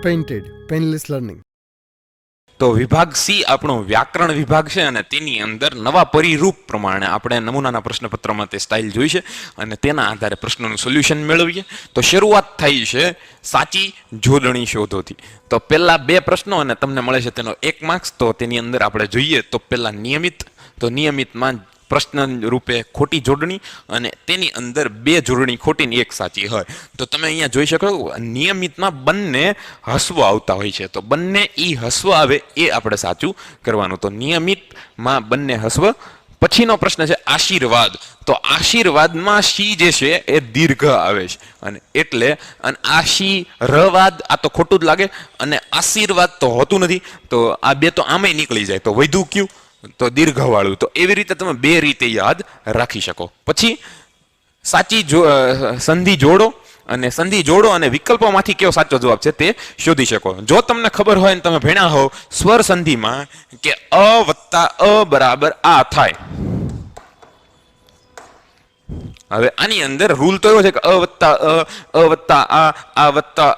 Painted painless learning. તો વિભાગ C આપણો વ્યાકરણ વિભાગ છે અને તેની અંદર નવા પરિરૂપ પ્રમાણે આપણે નમૂનાના પ્રશ્નપત્રમાં તે સ્ટાઇલ જોઈ છે અને તેના આધારે પ્રશ્નોનું સોલ્યુશન મેળવીએ. તો શરૂઆત થઈ છે સાચી જોડણી શોધોથી. તો પહેલા બે પ્રશ્નો અને તમને મળે છે તેનો 1 માર્ક્સ. તો તેની અંદર આપણે જોઈએ તો પહેલા નિયમિત. તો નિયમિતમાં પ્રશ્ન રૂપે ખોટી જોડણી અને તેની અંદર 2 જોડણી ખોટી ને 1 સાચી હોય. તો તમે અહીંયા જોઈ શકો નિયમિતમાં બંને હસવો આવતા હોય છે. તો બંને ઈ હસવ આવે એ આપણે સાચું કરવાનું. તો નિયમિતમાં બંને હસવ. પછીનો પ્રશ્ન છે આશીર્વાદ. તો આશીર્વાદમાં શી જે છે એ દીર્ઘ આવે છે અને એટલે આશીર્વાદ આ તો ખોટું જ લાગે અને આશીર્વાદ તો હોતું નથી. તો આ બે તો આમે નીકળી જાય. તો વૈધું કયું? તો દીર્ઘવાળું. તો એવી રીતે તમે 2 રીતે યાદ રાખી શકો. પછી સાચી સંધિ જોડો અને સંધિ જોડો અને વિકલ્પોમાંથી કયો સાચો જવાબ છે તે શોધી શકો. જો તમને ખબર હોય ને તમે ભણ્યા હો સ્વર સંધિમાં કે અ વત્તા અ બરાબર આ થાય. હવે આની અંદર રૂલ તો એવો છે કે અ વત્તા આ વત્તા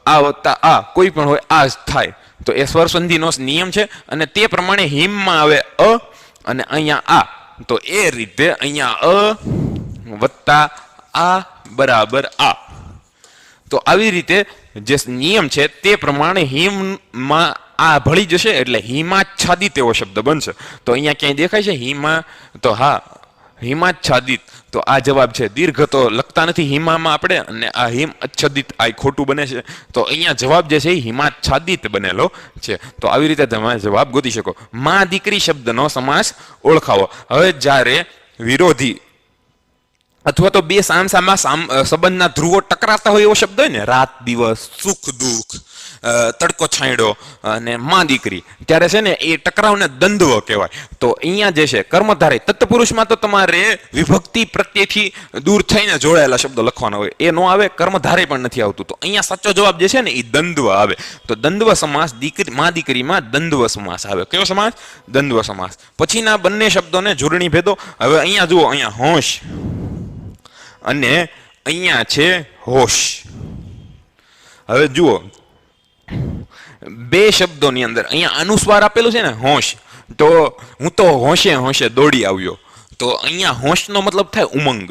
આ વત્તા આ કોઈ પણ હોય આ જ થાય. તો એ સ્વર સંધિનો નિયમ છે અને તે પ્રમાણે હિમમાં આવે અ અને અહીંયા આ. તો એ રીતે અહીંયા અ વત્તા આ બરાબર આ. તો આવી રીતે જે નિયમ છે તે પ્રમાણે હિમમાં આ ભળી જશે એટલે હિમાચ્છાદિત એવો શબ્દ બનશે. તો અહીંયા ક્યાંય દેખાય છે હિમા? તો હા, હિમાચ્છાદિત. તો આ જવાબ છે. દીર્ઘ તો લખતા નથી હિમામાં આપણે અને આ હિમ આચ્છાદિત આ ખોટું બને છે. તો અહીંયા જવાબ જે છે એ હિમાચ્છાદિત બનેલો છે. તો આવી રીતે તમે જવાબ ગોતી શકો. માં દીકરી શબ્દનો સમાસ ઓળખાવો. હવે જ્યારે વિરોધી અથવા તો બે સામસામા સંબંધના ધ્રુવો ટકરાતા હોય એવો શબ્દ હોય ને, રાત દિવસ, સુખ દુઃખ, તડકો છાંયડો અને માં દીકરી, ત્યારે છે ને એ ટકરાવને દ્વંદ્વ કહેવાય. તો અહીંયા જે છે કર્મધારય તત્પુરુષમાં તો તમારે વિભક્તિ પ્રત્યેથી દૂર થઈને જોડાયેલા શબ્દો લખવાના હોય. એ નો આવે. કર્મધારય પણ નથી આવતું. તો અહીંયા સાચો જવાબ જે છે ને એ દ્વંદ્વ આવે. તો દ્વંદ્વ સમાસ માં દીકરીમાં દ્વંદ્વ સમાસ આવે. કયો સમાસ? દ્વંદ્વ સમાસ. પછીના બંને શબ્દોને જોડણી ભેદો. હવે અહીંયા જુઓ, અહીંયા હોશ અને અહીંયા છે હોશ. હવે જુઓ બે શબ્દોની અંદર અહીંયા અનુસ્વાર આપેલું છે ને હોશ. તો હું તો હોશે હોશે દોડી આવ્યો. તો અહીંયા હોશનો મતલબ થાય ઉમંગ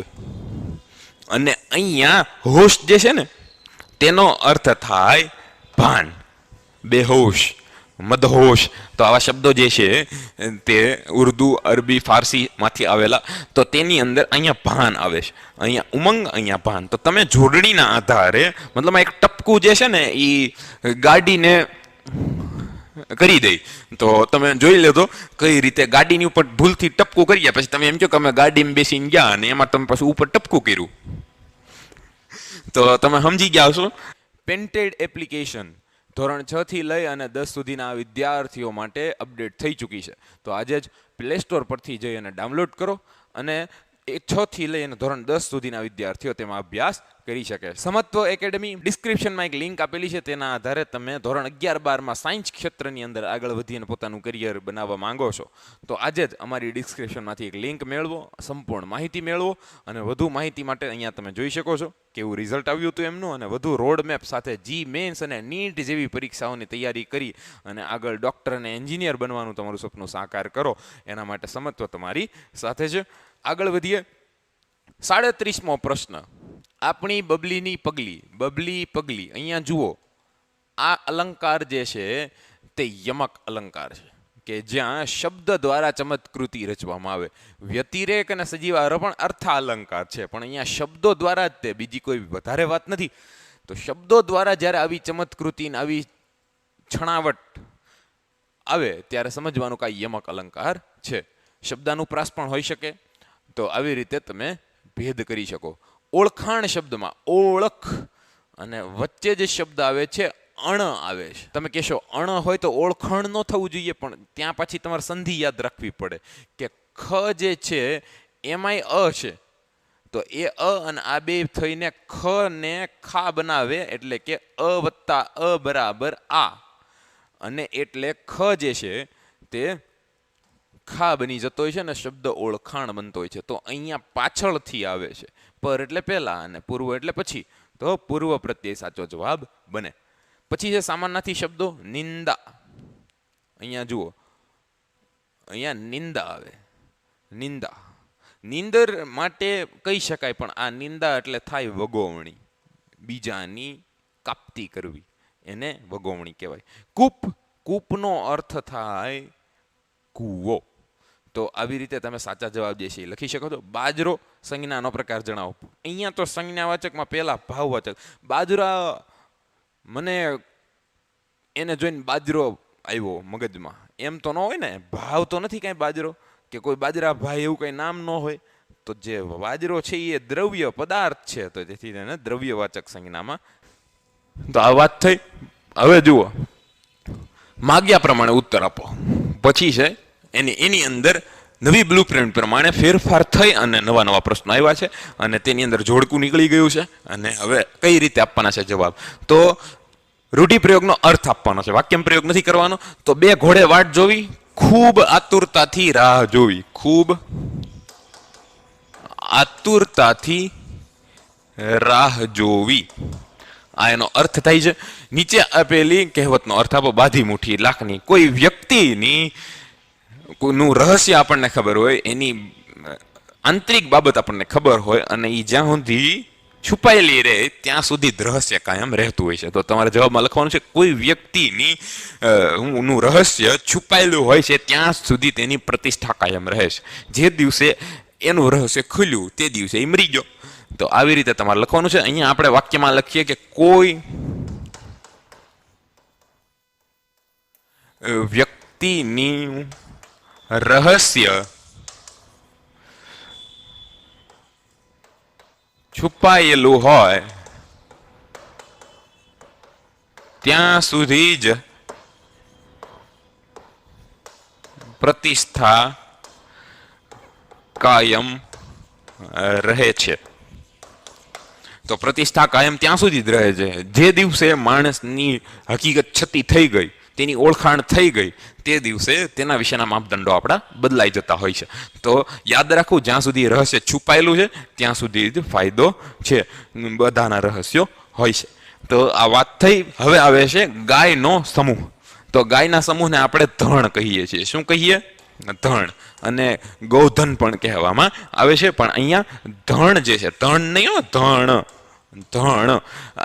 અને અહીંયા હોશ જે છે ને તેનો અર્થ થાય ભાન, બેહોશ, મદહોશ. તો આવા શબ્દો જે છે તે ઉર્દુ, અરબી, ફારસીમાંથી આવેલા. તો તેની અંદર અહીંયા ભાન આવે છે, અહીંયા ઉમંગ, અહીંયા ભાન. તો તમે જોડણીના આધારે મતલબ એક ટપકું જે છે ને એ ગાડીને કરી દઈ. તો તમે જોઈ લેજો કઈ રીતે ગાડીની ઉપર ભૂલથી ટપકું કરી ગયા પછી તમે એમ કહો કે અમે ગાડીમાં બેસીને ગયા અને એમાં તમે પછી ઉપર ટપકું કર્યું. તો તમે સમજી ગયા હશો. પેન્ટેડ એપ્લિકેશન ધોરણ 6 થી લઈ અને 10 સુધીના વિદ્યાર્થીઓ માટે અપડેટ થઈ ચૂકી છે. તો આજે જ પ્લે સ્ટોર પરથી જઈ અને ડાઉનલોડ કરો અને 6 થી લઈ અને ધોરણ 10 સુધીના વિદ્યાર્થીઓ તેમાં અભ્યાસ કરી શકે. સમત્વ એકેડમી ડિસ્ક્રિપ્શનમાં એક લિંક આપેલી છે. તેના આધારે તમે ધોરણ 11-12માં સાયન્સ ક્ષેત્રની અંદર આગળ વધી અને પોતાનું કરિયર બનાવવા માંગો છો તો આજે જ અમારી ડિસ્ક્રિપ્શનમાંથી એક લિંક મેળવો, સંપૂર્ણ માહિતી મેળવો અને વધુ માહિતી માટે અહીંયા તમે જોઈ શકો છો કેવું રિઝલ્ટ આવ્યું હતું એમનું અને વધુ રોડ મેપ સાથે જી મેન્સ અને નીટ જેવી પરીક્ષાઓની તૈયારી કરી અને આગળ ડૉક્ટર અને એન્જિનિયર બનવાનું તમારું સપનું સાકાર કરો. એના માટે સમત્વ તમારી સાથે છે. આગળ વધીએ. 37મો પ્રશ્ન. આપણી બબલીની પગલી. બબલી પગલી. અહીંયા જુઓ આ અલંકાર જે છે તે યમક અલંકાર છે કે જ્યાં શબ્દ દ્વારા ચમત્કૃતિ રચવામાં આવે. વ્યતિરેક અને સજીવ આરોપણ અર્થ અલંકાર છે પણ અહીંયા શબ્દો દ્વારા જ તે, બીજી કોઈ વધારે વાત નથી. તો શબ્દો દ્વારા જ્યારે આવી ચમત્કૃતિ આવી છણાવટ આવે ત્યારે સમજવાનું કે યમક અલંકાર છે. શબ્દાનુપ્રાસ પણ હોઈ શકે. તો આવી રીતે તમે ભેદ કરી શકો. ઓળખાણ શબ્દમાં ઓળખ અને વચ્ચે જે શબ્દ આવે છે અણ આવે છે. તમે કહેશો અણ હોય તો ઓળખાણ ન થવું જોઈએ પણ ત્યાં પછી તમારે સંધિ યાદ રાખવી પડે કે ખ જે છે એમાંય અ છે. તો એ અ અને આ બે થઈને ખ ને ખા બનાવે એટલે કે અ વત્તા અ બરાબર આ અને એટલે ખ જે છે તે ખા બની જતો હોય છે અને શબ્દ ઓળખાણ બનતો હોય છે. તો અહીંયા પાછળથી આવે છે. પર એટલે પહેલા અને પૂર્વ એટલે પછી. તો પૂર્વ પ્રત્યય સાચો જવાબ બને. પછી છે સામાનાર્થી શબ્દો. નિંદા, અહીંયા જુઓ, અહીંયા નિંદા આવે. નિંદા નીંદર માટે કહી શકાય, પણ આ નિંદા એટલે થાય વગોવણી, બીજાની કાપતી કરવી, એને વગોવણી કહેવાય. કૂપ, કૂપનો અર્થ થાય કૂવો. તો આવી રીતે તમે સાચા જવાબ જે છે એ લખી શકો છો. બાજરો, સંજ્ઞાનો પ્રકાર જણાવો. અહીંયા તો સંજ્ઞાવાચકમાં પહેલા ભાવવાચક. બાજરા, મને એને જોઈને બાજરો આવ્યો મગજમાં, એમ તો ન હોય ને, ભાવ તો નથી કાંઈ બાજરો, કે કોઈ બાજરા ભાઈ એવું કંઈ નામ ન હોય. તો જે બાજરો છે એ દ્રવ્ય પદાર્થ છે, તો તેથી તેને દ્રવ્યવાચક સંજ્ઞામાં. તો આ વાત થઈ. હવે જુઓ, માગ્યા પ્રમાણે ઉત્તર આપો. પછી છે એની અંદર નવી બ્લુપ્રિન્ટ પ્રમાણે ફેરફાર થઈ અને નવા નવા પ્રશ્નો આવ્યા છે, અને તેની અંદર જોડકું નીકળી ગયું છે. અને હવે કઈ રીતે આપવાના છે જવાબ, તો રૂઢિપ્રયોગનો અર્થ આપવાનો છે, વાક્યમ પ્રયોગ નથી કરવાનો. તો બે ઘોડે વાટ જોવી, ખૂબ આતુરતાથી રાહ જોવી. ખૂબ આતુરતાથી રાહ જોવી, આ એનો અર્થ થાય છે. નીચે આપેલી કહેવતનો અર્થ આપો. બાધી મુઠ્ઠી લાખની. કોઈ વ્યક્તિની નું રહસ્ય આપણને ખબર હોય, એની આંતરિક બાબત આપણને ખબર હોય, અને એ જ્યાં સુધી છુપાયેલી રહે ત્યાં સુધી રહસ્ય કાયમ રહેતું હોય છે. તો તમારે જવાબમાં લખવાનું છે, કોઈ વ્યક્તિની નું રહસ્ય છુપાયેલું હોય છે ત્યાં સુધી તેની પ્રતિષ્ઠા કાયમ રહે છે. જે દિવસે એનું રહસ્ય ખુલ્યું તે દિવસે એ મરી ગયો. તો આવી રીતે તમારે લખવાનું છે. અહીંયા આપણે વાક્યમાં લખીએ કે કોઈ વ્યક્તિની રહસ્ય છુપાયેલું હોય ત્યાં સુધી જ પ્રતિષ્ઠા કાયમ રહે છે. તો પ્રતિષ્ઠા કાયમ ત્યાં સુધી જ રહે છે. જે દિવસે માણસની હકીકત છતી થઈ ગઈ, તેની ઓળખાણ થઈ ગઈ, તે દિવસે તેના વિશેના માપદંડો આપણા બદલાઈ જતા હોય છે. તો યાદ રાખવું, જ્યાં સુધી રહસ્ય છુપાયેલું છે ત્યાં સુધી જ ફાયદો છે. બધાના રહસ્યો હોય છે. તો આ વાત થઈ. હવે આવે છે ગાયનો સમૂહ. તો ગાયના સમૂહને આપણે ધણ કહીએ છીએ. શું કહીએ? ધણ. અને ગૌધન પણ કહેવામાં આવે છે. પણ અહીંયા ધણ જે છે, ધણ નહીં હો, ધણ, ધણ,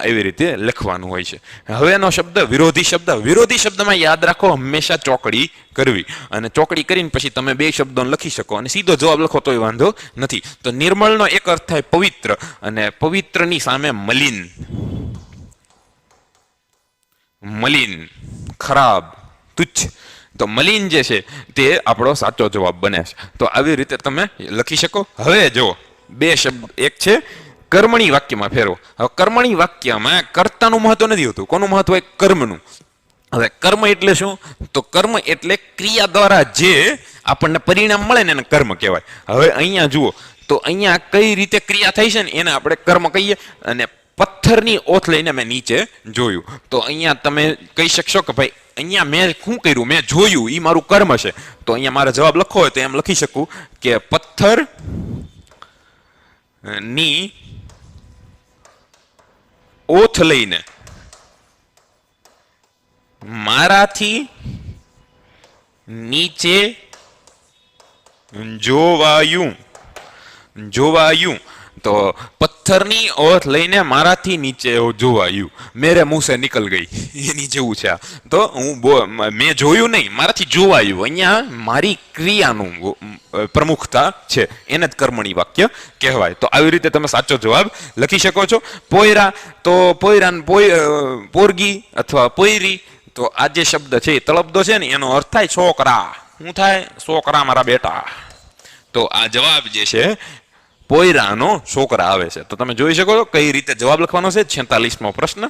એવી રીતે લખવાનું હોય છે. હવે એનો શબ્દ વિરોધી શબ્દ. વિરોધી શબ્દમાં યાદ રાખો, હંમેશા ચોકડી કરવી, અને ચોકડી કરીને પછી તમે બે શબ્દોને લખી શકો અને સીધો જવાબ લખો તોય વાંધો નથી. તો નિર્મળનો એક અર્થ થાય પવિત્ર, અને પવિત્રની સામે મલિન. મલિન, ખરાબ, તુચ્છ. તો મલિન જે છે તે આપણો સાચો જવાબ બને છે. તો આવી રીતે તમે લખી શકો. હવે જો બે શબ્દ, એક છે કર્મણી વાક્યમાં ફેરવો. હવે કર્મણી વાક્યમાં કર્તાનું મહત્વ નથી હોતું. કોનું મહત્વ હોય? કર્મનું. હવે કર્મ એટલે શું? તો કર્મ એટલે ક્રિયા દ્વારા જે આપણને પરિણામ મળે ને એને કર્મ કહેવાય. હવે અહીંયા જુઓ, તો અહીંયા કઈ રીતે ક્રિયા થઈ છે ને એને આપણે કર્મ કહીએ. અને પથ્થરની ઓથ લઈને મેં નીચે જોયું. તો અહીંયા તમે કહી શકશો કે ભાઈ અહીંયા મેં શું કર્યું? મેં જોયું, એ મારું કર્મ છે. તો અહીંયા મારે જવાબ લખવો હોય તો એમ લખી શકું કે પથ્થર ની ઓથ લઈને મારાથી નીચે જોવાયું. જોવાયું. તો પથ્થરની ઓથ લઈને મારાથી નીચે જોવાયું, મેરે મુંહ સે નિકલ ગઈ, એની જેવું છે. તો હું મેં જોયું નહીં, મારાથી જોવાયું. અહીંયા મારી ક્રિયાનું પ્રમુખતા છે, એને જ કર્મણી વાક્ય કહેવાય. તો આવી રીતે તમે સાચો જવાબ લખી શકો છો. પોયરા, તો પોયરા, પોરગી અથવા પોયરી. તો આ જે શબ્દ છે એ તળપદો છે ને, એનો અર્થ થાય છોકરા. શું થાય? છોકરા, મારા બેટા. તો આ જવાબ જે છે પોયરાનો છોકરા આવે છે. તો તમે જોઈ શકો છો કઈ રીતે જવાબ લખવાનો છે. 46મો પ્રશ્ન.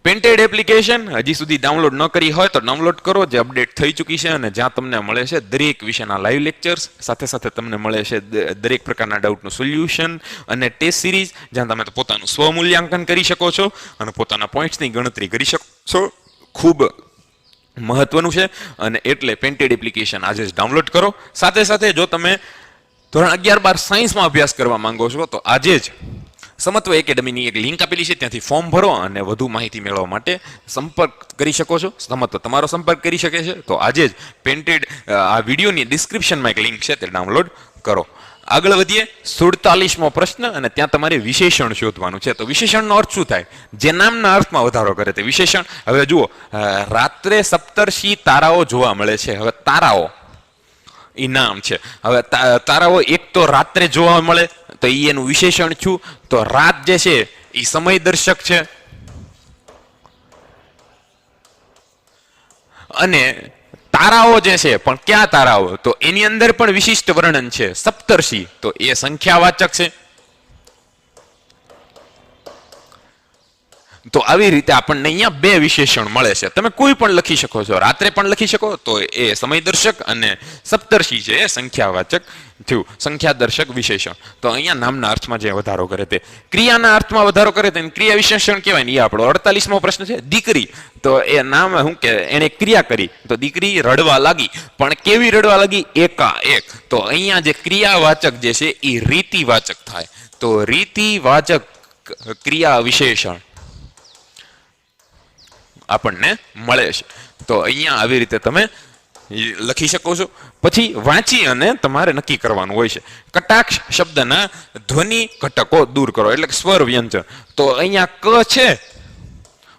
પેન્ટેડ એપ્લિકેશન હજી સુધી ડાઉનલોડ ન કરી હોય તો ડાઉનલોડ કરો, જે અપડેટ થઈ ચૂકી છે, અને જ્યાં તમને મળે છે દરેક વિષયના લાઈવ લેક્ચર્સ, સાથે સાથે તમને મળે છે દરેક પ્રકારના ડાઉટનું સોલ્યુશન અને ટેસ્ટ સિરીઝ, જ્યાં તમે પોતાનું સ્વમૂલ્યાંકન કરી શકો છો અને પોતાના પોઈન્ટ્સની ગણતરી કરી શકો છો. ખૂબ મહત્વનું છે. અને એટલે પેન્ટેડ એપ્લિકેશન આજે જ ડાઉનલોડ કરો. સાથે સાથે જો તમે ધોરણ 11-12 સાયન્સમાં અભ્યાસ કરવા માંગો છો તો આજે જ સમત્વ એકેડમીની એક લિંક આપેલી છે, ત્યાંથી ફોર્મ ભરો અને વધુ માહિતી મેળવવા માટે સંપર્ક કરી શકો છો. સમત્વ તમારો સંપર્ક કરી શકે છે. તો આજે જ પેન્ટેડ આ વિડીયોની ડિસ્ક્રિપ્શનમાં એક લિંક છે, તે ડાઉનલોડ કરો. આગળ વધીએ. 47મો પ્રશ્ન, અને ત્યાં તમારે વિશેષણ શોધવાનું છે. તો વિશેષણનો અર્થ શું થાય? જે નામના અર્થમાં વધારો કરે તે વિશેષણ. હવે જુઓ, રાત્રે સપ્તર્ષિ તારાઓ જોવા મળે છે. હવે તારાઓ એ નામ છે. હવે તારાઓ એક તો રાત્રે જોવા મળે, તો એનું વિશેષણ શું? તો રાત જે છે એ સમય દર્શક છે, અને તારાઓ જે છે પણ ક્યાં તારાઓ? તો એની અંદર પણ વિશિષ્ટ વર્ણન છે, સપ્તર્ષિ, તો એ સંખ્યાવાચક છે. તો આવી રીતે આપણને અહીંયા બે વિશેષણ મળે છે. તમે કોઈ પણ લખી શકો છો, રાત્રે પણ લખી શકો, તો એ સમયદર્શક, અને સપ્તર્ષિ છે એ સંખ્યાવાચક થયું, સંખ્યાદર્શક વિશેષણ. તો અહીંયા નામના અર્થમાં જે વધારો કરે તે, ક્રિયાના અર્થમાં વધારો કરે તેને ક્રિયા વિશેષણ કહેવાય ને. એ આપણો 48મો પ્રશ્ન છે. દીકરી, તો એ નામ શું કે એને ક્રિયા કરી, તો દીકરી રડવા લાગી. પણ કેવી રડવા લાગી? એકાએક. તો અહીંયા જે ક્રિયાવાચક જે છે એ રીતિવાચક થાય. તો રીતિવાચક ક્રિયા વિશેષણ આપણને મળે છે. તો અહીંયા આવી રીતે તમે લખી શકો છો. પછી વાંચી અને તમારે નક્કી કરવાનું હોય છે. કટાક્ષ શબ્દના ધ્વનિ ઘટકો દૂર કરો, એટલે કે સ્વર વ્યંજન. તો અહીંયા ક છે,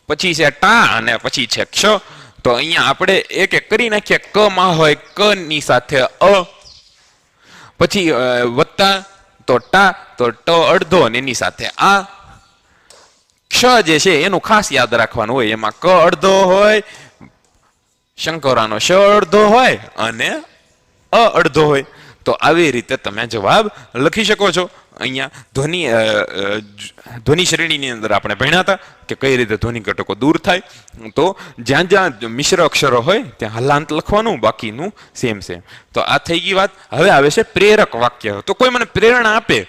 પછી છે ટા, અને પછી છે ક્ષ. તો અહીંયા આપણે એક એક કરી નાખીએ. ક માં હોય ક ની સાથે અ, પછી વત્તા તો ટા, તો ટ અડધો અને એની સાથે આ. ક્ષ જે છે એનું ખાસ યાદ રાખવાનું હોય. એમાં ક અડધો હોય, શંકરાનો શ અડધો હોય, અને અ અડધો હોય. તો આવી રીતે તમે જવાબ લખી શકો છો. અહીંયા ધ્વનિ શ્રેણીની અંદર આપણે ભણ્યા હતા કે કઈ રીતે ધ્વનિ ઘટકો દૂર થાય. તો જ્યાં જ્યાં મિશ્ર અક્ષરો હોય ત્યાં હલાંત લખવાનું, બાકીનું સેમ સેમ. તો આ થઈ ગઈ વાત. હવે આવે છે પ્રેરક વાક્ય. તો કોઈ મને પ્રેરણા આપે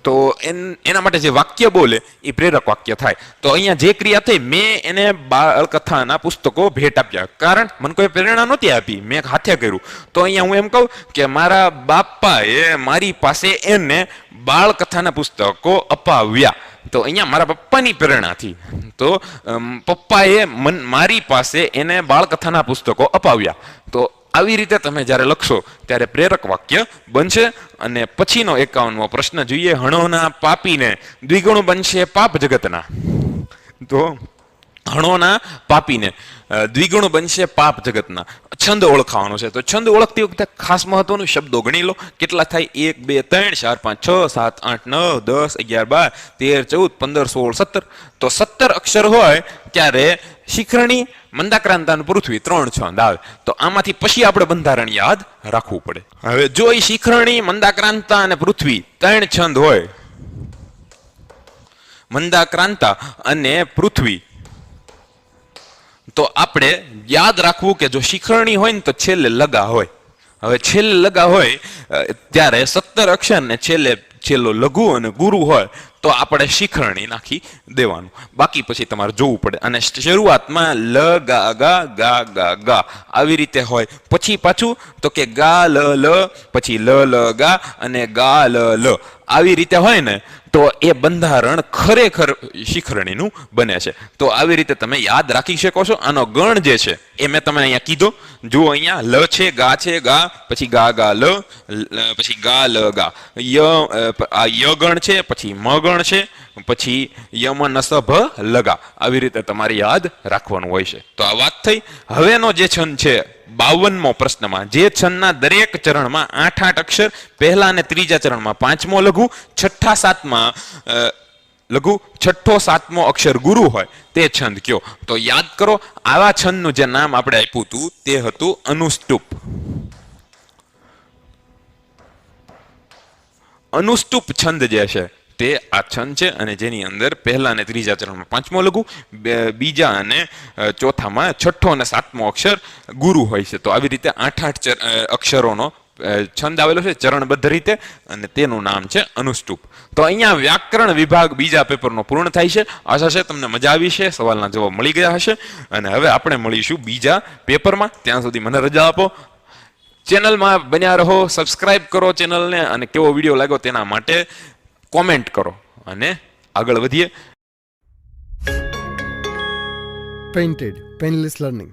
તો એના માટે જે વાક્ય બોલે એ પ્રેરક વાક્ય થાય. તો અહીંયા જે ક્રિયા થઈ, મેં એને બાળકથાના પુસ્તકો ભેટ આપ્યા. કારણ મને કોઈ પ્રેરણા નહોતી આપી, મેં હાથે કર્યું. તો અહીંયા હું એમ કહું કે મારા બાપાએ મારી પાસે એને બાળકથાના પુસ્તકો અપાવ્યા. તો અહીંયા મારા પપ્પાની પ્રેરણાથી, તો પપ્પાએ મારી પાસે એને બાળકથાના પુસ્તકો અપાવ્યા. તો આવી રીતે તમે જ્યારે લખશો ત્યારે પ્રેરક વાક્ય બનશે. અને પછીનો 51મો પ્રશ્ન જોઈએ. હણોના પાપીને દ્વિગુણ બનશે પાપ જગતના. તો હણોના પાપીને દ્વિગુણ બનશે પાપ જગતના. છંદ ઓળખાવાનો છે. તો છંદ ઓળખતી વખતે ખાસ મહત્વનું શબ્દો ગણી લો. કેટલા થાય? 1 2 3 4 5 6 7 8 9 10 11 12 13 14 15 16 17. તો 17 અક્ષર હોય ત્યારે શિખરણી, મંદાક્રાંતા અને પૃથ્વી 3 છંદ આવે. તો આમાંથી પછી આપણે બંધારણ યાદ રાખવું પડે. હવે જો એ શિખરણી, મંદાક્રાંતા અને પૃથ્વી 3 છંદ હોય, મંદાક્રાંતા અને પૃથ્વી, તો આપણે યાદ રાખવું કે જો શિખરણી હોય ને તો છેલ્લે લગા હોય. હવે છેલ્લે લગા હોય ત્યારે 17 અક્ષર ને છેલ્લો લઘુ અને ગુરુ હોય તો આપણે શિખરણી નાખી દેવાનું. બાકી પછી તમારે જોવું પડે. અને શરૂઆતમાં લ ગા ગા ગા ગા ગા આવી રીતે હોય. પછી પાછું તો કે ગા લ લ, પછી લ લ ગા અને ગા લ લ આવી રીતે હોય ને, તો એ બંધારણ ખરેખર શિખરણીનું બને છે. તો આવી રીતે તમે યાદ રાખી શકો છો. આનો ગણ જે છે એ મેં તમને અહીંયા કીધો. જુઓ અહીંયા લ છે, ગા છે, ગા, પછી ગા ગા લ, પછી ગા લ ગા, આ ય ગણ છે, પછી મ ગણ છે, પછી યમ નસ ભ લગા. આવી રીતે તમારે યાદ રાખવાનું હોય છે. તો આ વાત થઈ. હવેનો જે છંદ છે 52મો પ્રશ્નમાં, જે છંદના દરેક ચરણમાં 8 અક્ષર, પહેલા અને ત્રીજા ચરણમાં 5મો લઘુ, છઠ્ઠા સાતમા લઘુ, છઠ્ઠો સાતમો અક્ષર ગુરુ હોય તે છંદ કયો? તો યાદ કરો, આવા છંદનું જે નામ આપણે આપ્યું હતું તે હતું અનુષ્ટુપ. અનુષ્ટુપ છંદ જે છે તે આ છંદ છે, અને જેની અંદર પહેલા અને ત્રીજા ચરણમાં 5મો લઘુ, બીજા અને ચોથામાં છઠ્ઠો અને સાતમો અક્ષર ગુરુ હોય છે. તો આવી રીતે 8 અક્ષરોનો છંદ આવેલો છે ચરણબદ્ધ રીતે, અને તેનું નામ છે અનુષ્ટુપ. તો અહીંયા વ્યાકરણ વિભાગ બીજા પેપરનો પૂર્ણ થાય છે. આશા છે તમને મજા આવી છે, સવાલના જવાબ મળી ગયા હશે. અને હવે આપણે મળીશું બીજા પેપરમાં. ત્યાં સુધી મને રજા આપો. ચેનલમાં બન્યા રહો, સબસ્ક્રાઇબ કરો ચેનલને, અને કેવો વિડીયો લાગ્યો તેના માટે કોમેન્ટ કરો અને આગળ વધીએ. Painted painless learning.